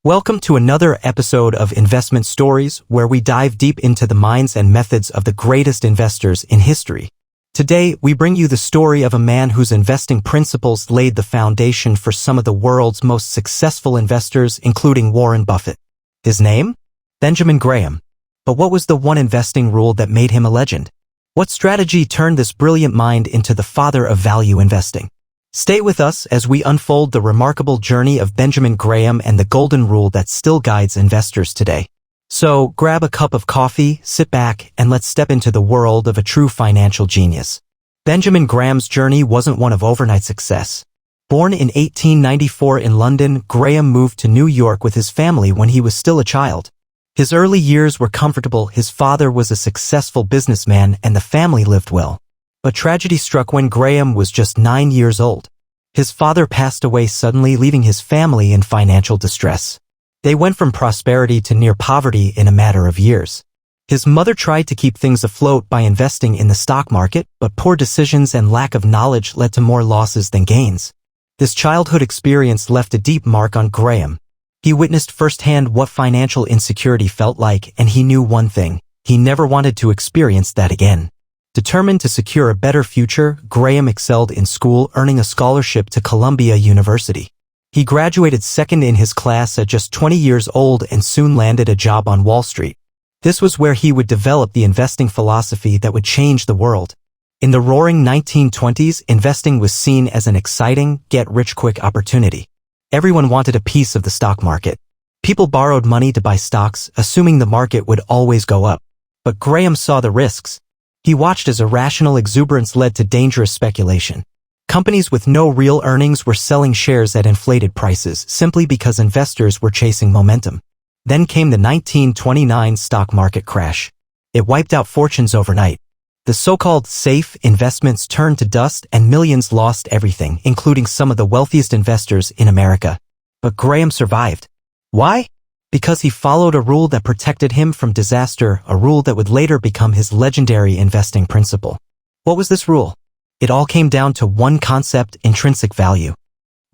Welcome to another episode of Investment Stories, where we dive deep into the minds and methods of the greatest investors in history. Today, we bring you the story of a man whose investing principles laid the foundation for some of the world's most successful investors, including Warren Buffett. His name? Benjamin Graham. But what was the one investing rule that made him a legend? What strategy turned this brilliant mind into the father of value investing? Stay with us as we unfold the remarkable journey of Benjamin Graham and the golden rule that still guides investors today. So, grab a cup of coffee, sit back, and let's step into the world of a true financial genius. Benjamin Graham's journey wasn't one of overnight success. Born in 1894 in London, Graham moved to New York with his family when he was still a child. His early years were comfortable, his father was a successful businessman, and the family lived well. But tragedy struck when Graham was just 9 years old. His father passed away suddenly, leaving his family in financial distress. They went from prosperity to near poverty in a matter of years. His mother tried to keep things afloat by investing in the stock market, but poor decisions and lack of knowledge led to more losses than gains. This childhood experience left a deep mark on Graham. He witnessed firsthand what financial insecurity felt like, and he knew one thing: he never wanted to experience that again. Determined to secure a better future, Graham excelled in school, earning a scholarship to Columbia University. He graduated second in his class at just 20 years old and soon landed a job on Wall Street. This was where he would develop the investing philosophy that would change the world. In the roaring 1920s, investing was seen as an exciting, get-rich-quick opportunity. Everyone wanted a piece of the stock market. People borrowed money to buy stocks, assuming the market would always go up. But Graham saw the risks. He watched as irrational exuberance led to dangerous speculation. Companies with no real earnings were selling shares at inflated prices simply because investors were chasing momentum. Then came the 1929 stock market crash. It wiped out fortunes overnight. The so-called safe investments turned to dust and millions lost everything, including some of the wealthiest investors in America. But Graham survived. Why? Because he followed a rule that protected him from disaster, a rule that would later become his legendary investing principle. What was this rule? It all came down to one concept: intrinsic value.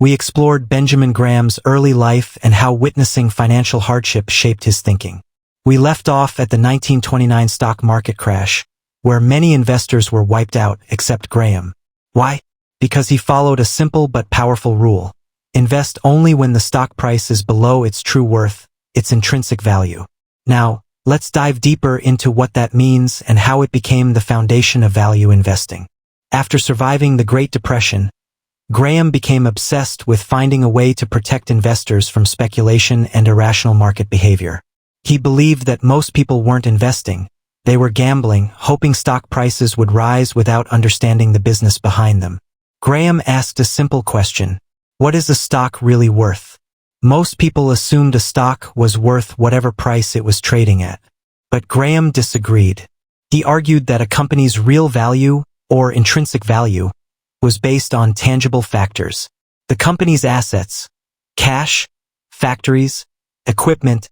We explored Benjamin Graham's early life and how witnessing financial hardship shaped his thinking. We left off at the 1929 stock market crash, where many investors were wiped out except Graham. Why? Because he followed a simple but powerful rule: invest only when the stock price is below its true worth, its intrinsic value. Now, let's dive deeper into what that means and how it became the foundation of value investing. After surviving the Great Depression, Graham became obsessed with finding a way to protect investors from speculation and irrational market behavior. He believed that most people weren't investing, they were gambling, hoping stock prices would rise without understanding the business behind them. Graham asked a simple question: what is a stock really worth? Most people assumed a stock was worth whatever price it was trading at. But Graham disagreed. He argued that a company's real value, or intrinsic value, was based on tangible factors: the company's assets, cash, factories, equipment,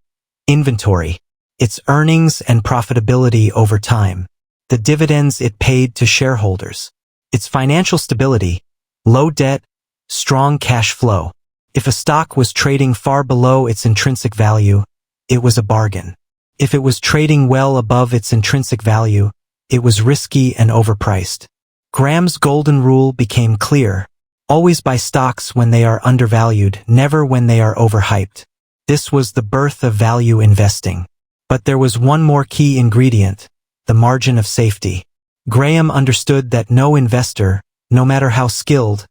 inventory, its earnings and profitability over time, the dividends it paid to shareholders, its financial stability, low debt, strong cash flow. If a stock was trading far below its intrinsic value, it was a bargain. If it was trading well above its intrinsic value, it was risky and overpriced. Graham's golden rule became clear: always buy stocks when they are undervalued, never when they are overhyped. This was the birth of value investing. But there was one more key ingredient: the margin of safety. Graham understood that no investor, no matter how skilled,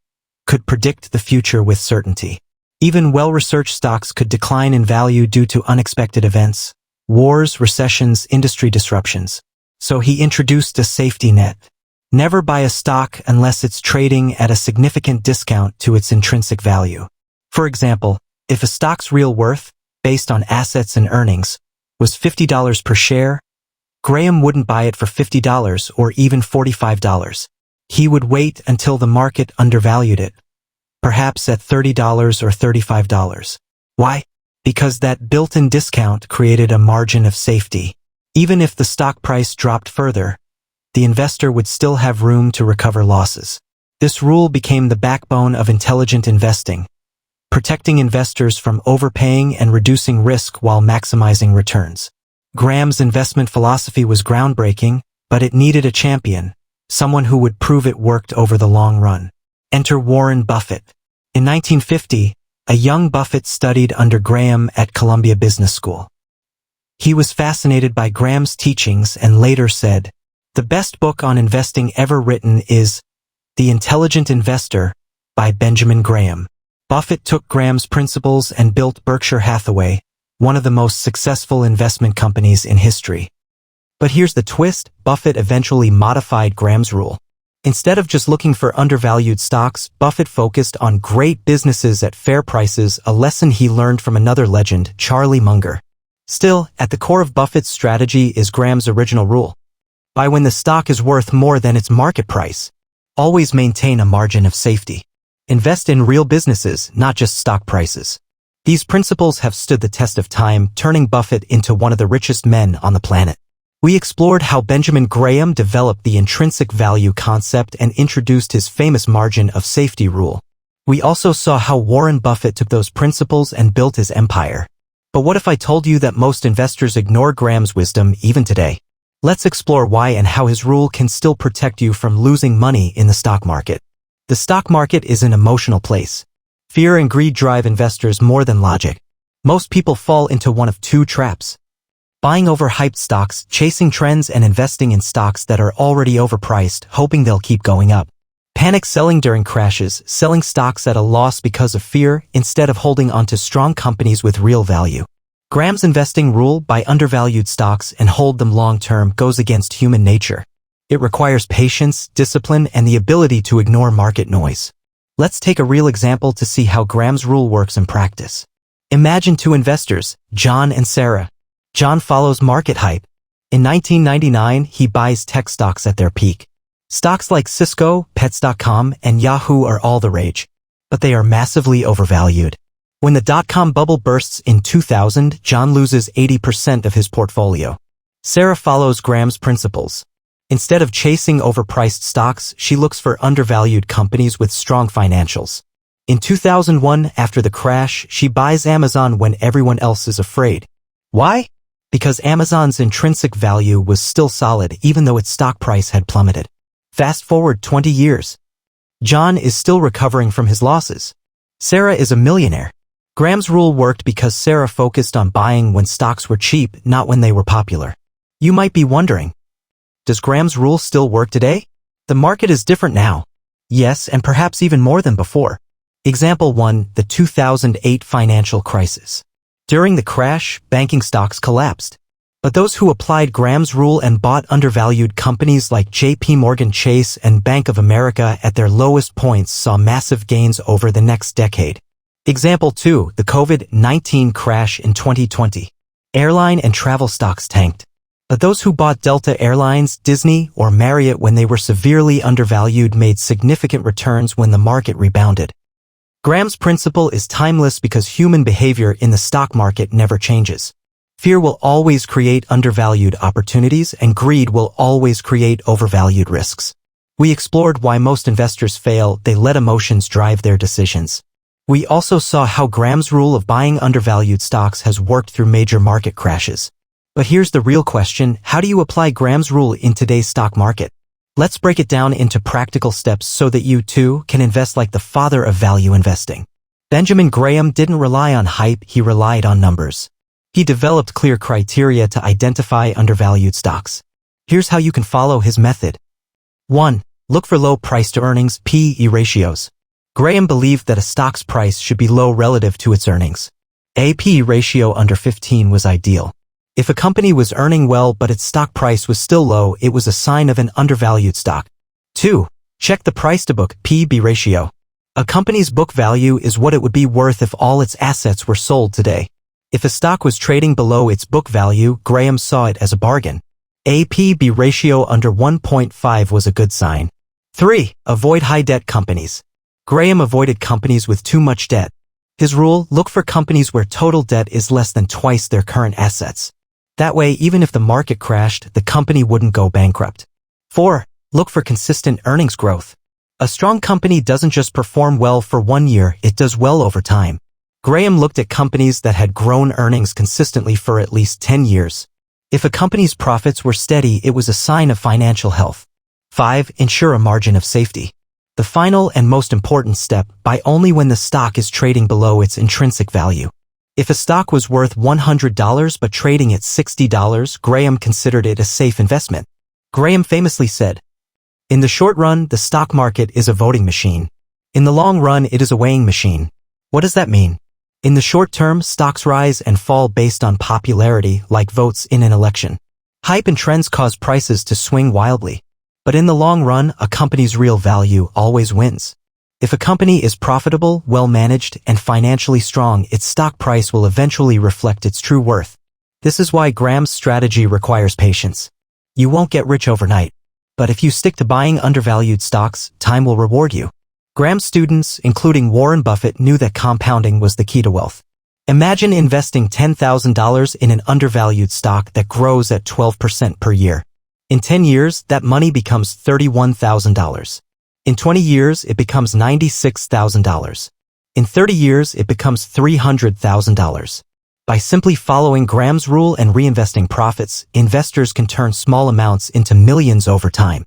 could predict the future with certainty. Even well-researched stocks could decline in value due to unexpected events: wars, recessions, industry disruptions. So he introduced a safety net. Never buy a stock unless it's trading at a significant discount to its intrinsic value. For example, if a stock's real worth, based on assets and earnings, was $50 per share, Graham wouldn't buy it for $50 or even $45. He would wait until the market undervalued it, perhaps at $30 or $35. Why? Because that built-in discount created a margin of safety. Even if the stock price dropped further, the investor would still have room to recover losses. This rule became the backbone of intelligent investing, protecting investors from overpaying and reducing risk while maximizing returns. Graham's investment philosophy was groundbreaking, but it needed a champion, someone who would prove it worked over the long run. Enter Warren Buffett. In 1950, a young Buffett studied under Graham at Columbia Business School. He was fascinated by Graham's teachings and later said, "The best book on investing ever written is The Intelligent Investor by Benjamin Graham." Buffett took Graham's principles and built Berkshire Hathaway, one of the most successful investment companies in history. But here's the twist: Buffett eventually modified Graham's rule. Instead of just looking for undervalued stocks, Buffett focused on great businesses at fair prices, a lesson he learned from another legend, Charlie Munger. Still, at the core of Buffett's strategy is Graham's original rule. Buy when the stock is worth more than its market price. Always maintain a margin of safety. Invest in real businesses, not just stock prices. These principles have stood the test of time, turning Buffett into one of the richest men on the planet. We explored how Benjamin Graham developed the intrinsic value concept and introduced his famous margin of safety rule. We also saw how Warren Buffett took those principles and built his empire. But what if I told you that most investors ignore Graham's wisdom even today? Let's explore why and how his rule can still protect you from losing money in the stock market. The stock market is an emotional place. Fear and greed drive investors more than logic. Most people fall into one of two traps: buying overhyped stocks, chasing trends, and investing in stocks that are already overpriced, hoping they'll keep going up. Panic selling during crashes, selling stocks at a loss because of fear instead of holding onto strong companies with real value. Graham's investing rule: buy undervalued stocks and hold them long-term, goes against human nature. It requires patience, discipline, and the ability to ignore market noise. Let's take a real example to see how Graham's rule works in practice. Imagine two investors, John and Sarah. John follows market hype. In 1999, he buys tech stocks at their peak. Stocks like Cisco, Pets.com, and Yahoo are all the rage. But they are massively overvalued. When the dot-com bubble bursts in 2000, John loses 80% of his portfolio. Sarah follows Graham's principles. Instead of chasing overpriced stocks, she looks for undervalued companies with strong financials. In 2001, after the crash, she buys Amazon when everyone else is afraid. Why? Because Amazon's intrinsic value was still solid even though its stock price had plummeted. Fast forward 20 years. John is still recovering from his losses. Sarah is a millionaire. Graham's rule worked because Sarah focused on buying when stocks were cheap, not when they were popular. You might be wondering, does Graham's rule still work today? The market is different now. Yes, and perhaps even more than before. Example 1, the 2008 financial crisis. During the crash, banking stocks collapsed. But those who applied Graham's rule and bought undervalued companies like JP Morgan Chase and Bank of America at their lowest points saw massive gains over the next decade. Example 2, the COVID-19 crash in 2020. Airline and travel stocks tanked. But those who bought Delta Airlines, Disney, or Marriott when they were severely undervalued made significant returns when the market rebounded. Graham's principle is timeless because human behavior in the stock market never changes. Fear will always create undervalued opportunities, and greed will always create overvalued risks. We explored why most investors fail. They let emotions drive their decisions. We also saw how Graham's rule of buying undervalued stocks has worked through major market crashes. But here's the real question: how do you apply Graham's rule in today's stock market? Let's break it down into practical steps so that you too can invest like the father of value investing. Benjamin Graham didn't rely on hype, he relied on numbers. He developed clear criteria to identify undervalued stocks. Here's how you can follow his method. 1. Look for low price-to-earnings (P/E) ratios. Graham believed that a stock's price should be low relative to its earnings. A P/E ratio under 15 was ideal. If a company was earning well but its stock price was still low, it was a sign of an undervalued stock. 2. Check the price-to-book (P/B) ratio. A company's book value is what it would be worth if all its assets were sold today. If a stock was trading below its book value, Graham saw it as a bargain. A P/B ratio under 1.5 was a good sign. 3. Avoid high-debt companies. Graham avoided companies with too much debt. His rule: look for companies where total debt is less than twice their current assets. That way, even if the market crashed, the company wouldn't go bankrupt. 4. Look for consistent earnings growth. A strong company doesn't just perform well for 1 year, it does well over time. Graham looked at companies that had grown earnings consistently for at least 10 years. If a company's profits were steady, it was a sign of financial health. 5. Ensure a margin of safety. The final and most important step, buy only when the stock is trading below its intrinsic value. If a stock was worth $100 but trading at $60, Graham considered it a safe investment. Graham famously said, "In the short run, the stock market is a voting machine. In the long run, it is a weighing machine." What does that mean? In the short term, stocks rise and fall based on popularity, like votes in an election. Hype and trends cause prices to swing wildly. But in the long run, a company's real value always wins. If a company is profitable, well-managed, and financially strong, its stock price will eventually reflect its true worth. This is why Graham's strategy requires patience. You won't get rich overnight. But if you stick to buying undervalued stocks, time will reward you. Graham's students, including Warren Buffett, knew that compounding was the key to wealth. Imagine investing $10,000 in an undervalued stock that grows at 12% per year. In 10 years, that money becomes $31,000. In 20 years, it becomes $96,000. In 30 years, it becomes $300,000. By simply following Graham's rule and reinvesting profits, investors can turn small amounts into millions over time.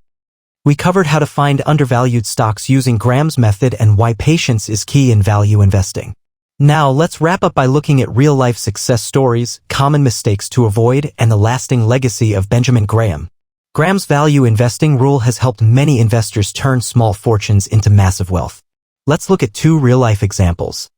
We covered how to find undervalued stocks using Graham's method and why patience is key in value investing. Now, let's wrap up by looking at real-life success stories, common mistakes to avoid, and the lasting legacy of Benjamin Graham. Graham's value investing rule has helped many investors turn small fortunes into massive wealth. Let's look at 2 real-life examples.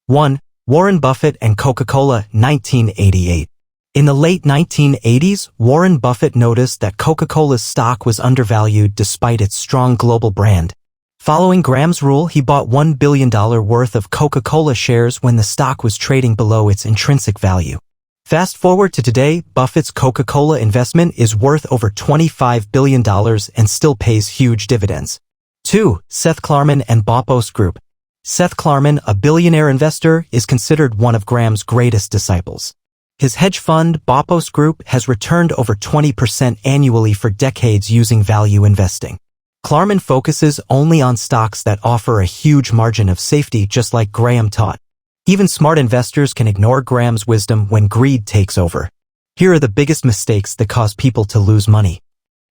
1. Warren Buffett and Coca-Cola, 1988. In the late 1980s, Warren Buffett noticed that Coca-Cola's stock was undervalued despite its strong global brand. Following Graham's rule, he bought $1 billion worth of Coca-Cola shares when the stock was trading below its intrinsic value. Fast forward to today, Buffett's Coca-Cola investment is worth over $25 billion and still pays huge dividends. 2. Seth Klarman and Bopos Group. Seth Klarman, a billionaire investor, is considered one of Graham's greatest disciples. His hedge fund, Bopos Group, has returned over 20% annually for decades using value investing. Klarman focuses only on stocks that offer a huge margin of safety, just like Graham taught. Even smart investors can ignore Graham's wisdom when greed takes over. Here are the biggest mistakes that cause people to lose money.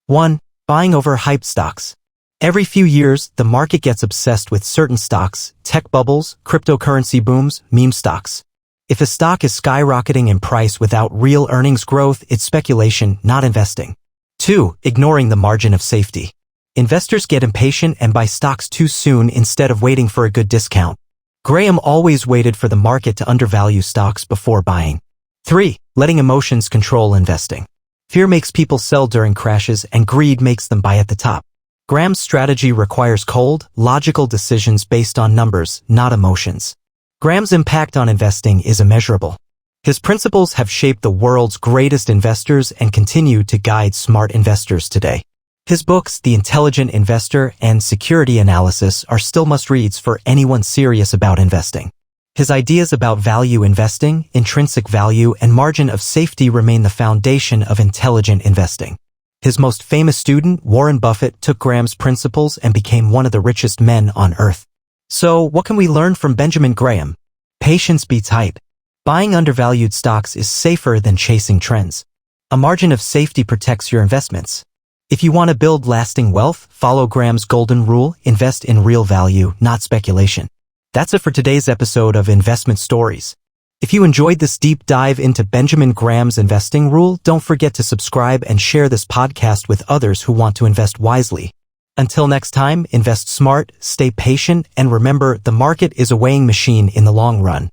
1. Buying over hyped stocks. Every few years, the market gets obsessed with certain stocks, tech bubbles, cryptocurrency booms, meme stocks. If a stock is skyrocketing in price without real earnings growth, it's speculation, not investing. 2. Ignoring the margin of safety. Investors get impatient and buy stocks too soon instead of waiting for a good discount. Graham always waited for the market to undervalue stocks before buying. 3. Letting emotions control investing. Fear makes people sell during crashes and greed makes them buy at the top. Graham's strategy requires cold, logical decisions based on numbers, not emotions. Graham's impact on investing is immeasurable. His principles have shaped the world's greatest investors and continue to guide smart investors today. His books, The Intelligent Investor and Security Analysis, are still must-reads for anyone serious about investing. His ideas about value investing, intrinsic value, and margin of safety remain the foundation of intelligent investing. His most famous student, Warren Buffett, took Graham's principles and became one of the richest men on earth. So, what can we learn from Benjamin Graham? Patience beats hype. Buying undervalued stocks is safer than chasing trends. A margin of safety protects your investments. If you want to build lasting wealth, follow Graham's golden rule: invest in real value, not speculation. That's it for today's episode of Investment Stories. If you enjoyed this deep dive into Benjamin Graham's investing rule, don't forget to subscribe and share this podcast with others who want to invest wisely. Until next time, invest smart, stay patient, and remember, the market is a weighing machine in the long run.